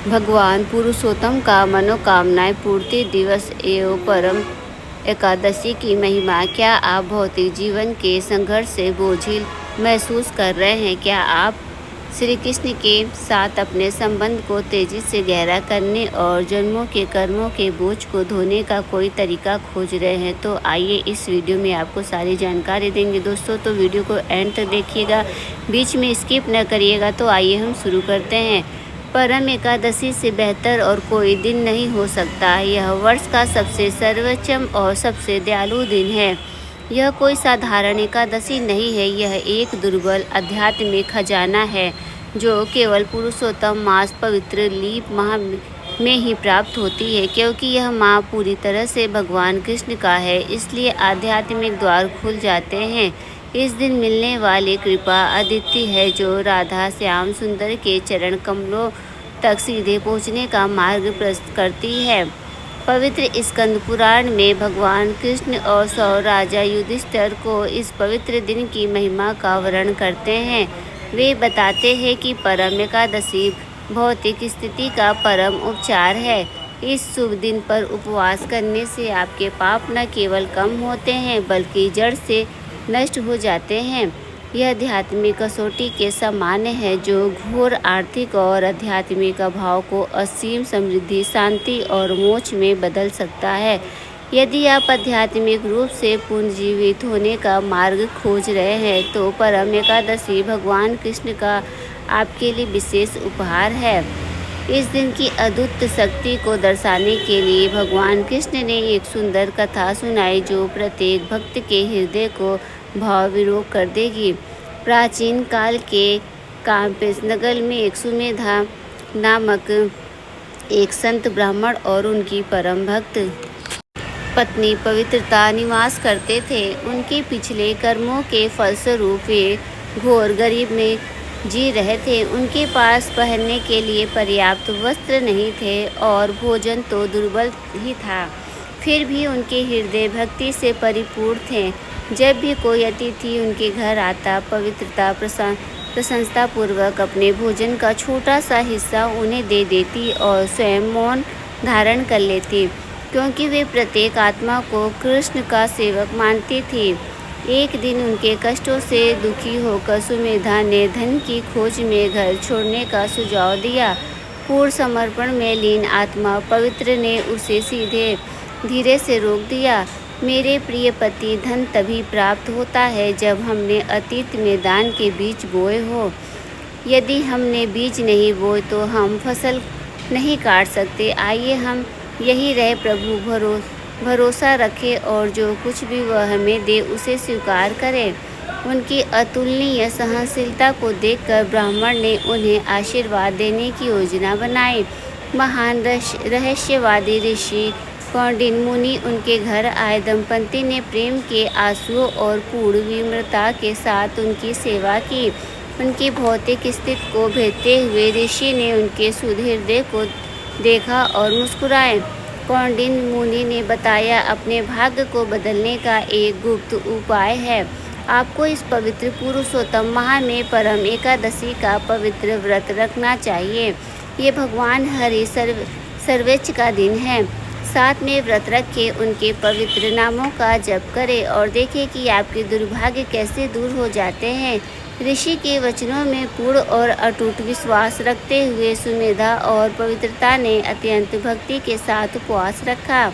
भगवान पुरुषोत्तम का मनोकामनाएं पूर्ति दिवस एवं परम एकादशी की महिमा। क्या आप भौतिक जीवन के संघर्ष से बोझिल महसूस कर रहे हैं? क्या आप श्री कृष्ण के साथ अपने संबंध को तेजी से गहरा करने और जन्मों के कर्मों के बोझ को धोने का कोई तरीका खोज रहे हैं? तो आइए इस वीडियो में आपको सारी जानकारी देंगे दोस्तों, तो वीडियो को एंड तक देखिएगा, बीच में स्किप न करिएगा। तो आइए हम शुरू करते हैं। परम एकादशी से बेहतर और कोई दिन नहीं हो सकता। यह वर्ष का सबसे सर्वोच्चम और सबसे दयालु दिन है। यह कोई साधारण एकादशी नहीं है, यह एक दुर्लभ आध्यात्मिक खजाना है जो केवल पुरुषोत्तम मास पवित्र लीप माह में ही प्राप्त होती है। क्योंकि यह माह पूरी तरह से भगवान कृष्ण का है, इसलिए आध्यात्मिक द्वार खुल जाते हैं। इस दिन मिलने वाली कृपा अद्वितीय है, जो राधा श्याम सुंदर के चरण कमलों तक सीधे पहुँचने का मार्ग प्रशस्त करती है। पवित्र स्कंद पुराण में भगवान कृष्ण और 100 राजा युधिष्ठिर को इस पवित्र दिन की महिमा का वर्णन करते हैं। वे बताते हैं कि परम एकादशी भौतिक स्थिति का परम उपचार है। इस शुभ दिन पर उपवास करने से आपके पाप न केवल कम होते हैं बल्कि जड़ से नष्ट हो जाते हैं। यह आध्यात्मिक कसौटी के समान है, जो घोर आर्थिक और आध्यात्मिक अभाव को असीम समृद्धि, शांति और मोक्ष में बदल सकता है। यदि आप आध्यात्मिक रूप से पुनर्जीवित होने का मार्ग खोज रहे हैं, तो परम एकादशी भगवान कृष्ण का आपके लिए विशेष उपहार है। इस दिन की अद्भुत शक्ति को दर्शाने के लिए भगवान कृष्ण ने एक सुंदर कथा सुनाई, जो प्रत्येक भक्त के हृदय को भाव विभोर कर देगी। प्राचीन काल के काम्पेश नगर में एक सुमेधा नामक एक संत ब्राह्मण और उनकी परम भक्त पत्नी पवित्रता निवास करते थे। उनके पिछले कर्मों के फलस्वरूप वे घोर गरीब में जी रहे थे। उनके पास पहनने के लिए पर्याप्त वस्त्र नहीं थे और भोजन तो दुर्लभ ही था। फिर भी उनके हृदय भक्ति से परिपूर्ण थे। जब भी कोई अतिथि उनके घर आता, पवित्रता प्रशंसापूर्वक अपने भोजन का छोटा सा हिस्सा उन्हें दे देती और स्वयं मौन धारण कर लेती, क्योंकि वे प्रत्येक आत्मा को कृष्ण का सेवक मानती थी। एक दिन उनके कष्टों से दुखी होकर सुमेधा ने धन की खोज में घर छोड़ने का सुझाव दिया। पूर्ण समर्पण में लीन आत्मा पवित्र ने उसे धीरे से रोक दिया। मेरे प्रिय पति, धन तभी प्राप्त होता है जब हमने अतीत में दान के बीज बोए हो। यदि हमने बीज नहीं बोए तो हम फसल नहीं काट सकते। आइए हम यही रहे प्रभु भरोसा रखें और जो कुछ भी वह हमें दे उसे स्वीकार करें। उनकी अतुलनीय सहनशीलता को देखकर ब्राह्मण ने उन्हें आशीर्वाद देने की योजना बनाई। महान रहस्यवादी ऋषि कौंडिन्य मुनि उनके घर आए। दंपति ने प्रेम के आंसुओं और पूर्ण विनम्रता के साथ उनकी सेवा की। उनकी भौतिक स्थिति को भेदते हुए ऋषि ने उनके शुद्ध हृदय को देखा और मुस्कुराए। कौंडिन्य मुनि ने बताया, अपने भाग्य को बदलने का एक गुप्त उपाय है। आपको इस पवित्र पुरुषोत्तम माह में परम एकादशी का पवित्र व्रत रखना चाहिए। ये भगवान हरि सर्वेच्च का दिन है। साथ में व्रत रखें, उनके पवित्र नामों का जप करें और देखें कि आपके दुर्भाग्य कैसे दूर हो जाते हैं। ऋषि के वचनों में पूर्ण और अटूट विश्वास रखते हुए सुमेधा और पवित्रता ने अत्यंत भक्ति के साथ उपवास रखा।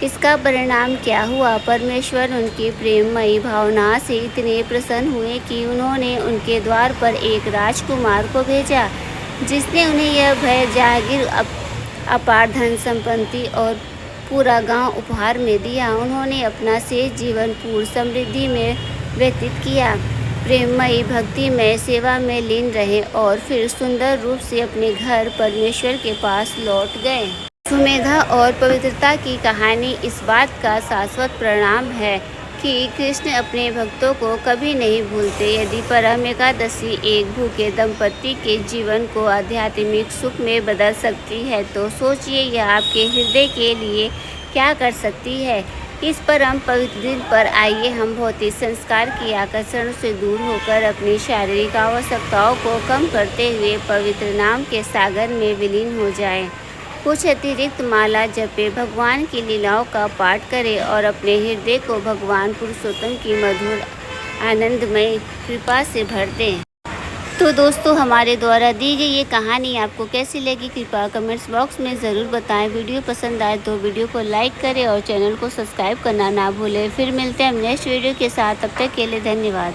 इसका परिणाम क्या हुआ? परमेश्वर उनकी प्रेममयी भावना से इतने प्रसन्न हुए कि उन्होंने उनके द्वार पर एक राजकुमार को भेजा, जिसने उन्हें यह भय जागीर, अपार धन संपत्ति और पूरा गांव उपहार में दिया। उन्होंने अपना शेष जीवन पूर्ण समृद्धि में व्यतीत किया, प्रेममयी भक्तिमय सेवा में लीन रहे और फिर सुंदर रूप से अपने घर परमेश्वर के पास लौट गए। सुमेधा और पवित्रता की कहानी इस बात का शाश्वत परिणाम है कि कृष्ण अपने भक्तों को कभी नहीं भूलते। यदि परम एकादशी एक भूखे दंपति के जीवन को आध्यात्मिक सुख में बदल सकती है, तो सोचिए यह आपके हृदय के लिए क्या कर सकती है। इस परम पवित्र दिन पर आइए हम भौतिक संस्कार की आकर्षण से दूर होकर अपनी शारीरिक आवश्यकताओं को कम करते हुए पवित्र नाम के सागर में विलीन हो जाएं। कुछ अतिरिक्त माला जपे, भगवान की लीलाओं का पाठ करें और अपने हृदय को भगवान पुरुषोत्तम की मधुर आनंदमय कृपा से भर दें। तो दोस्तों, हमारे द्वारा दी गई ये कहानी आपको कैसी लगी कृपया कमेंट्स बॉक्स में ज़रूर बताएं। वीडियो पसंद आए तो वीडियो को लाइक करें और चैनल को सब्सक्राइब करना ना भूलें। फिर मिलते हैं हम नेक्स्ट वीडियो के साथ, तब तक के लिए धन्यवाद।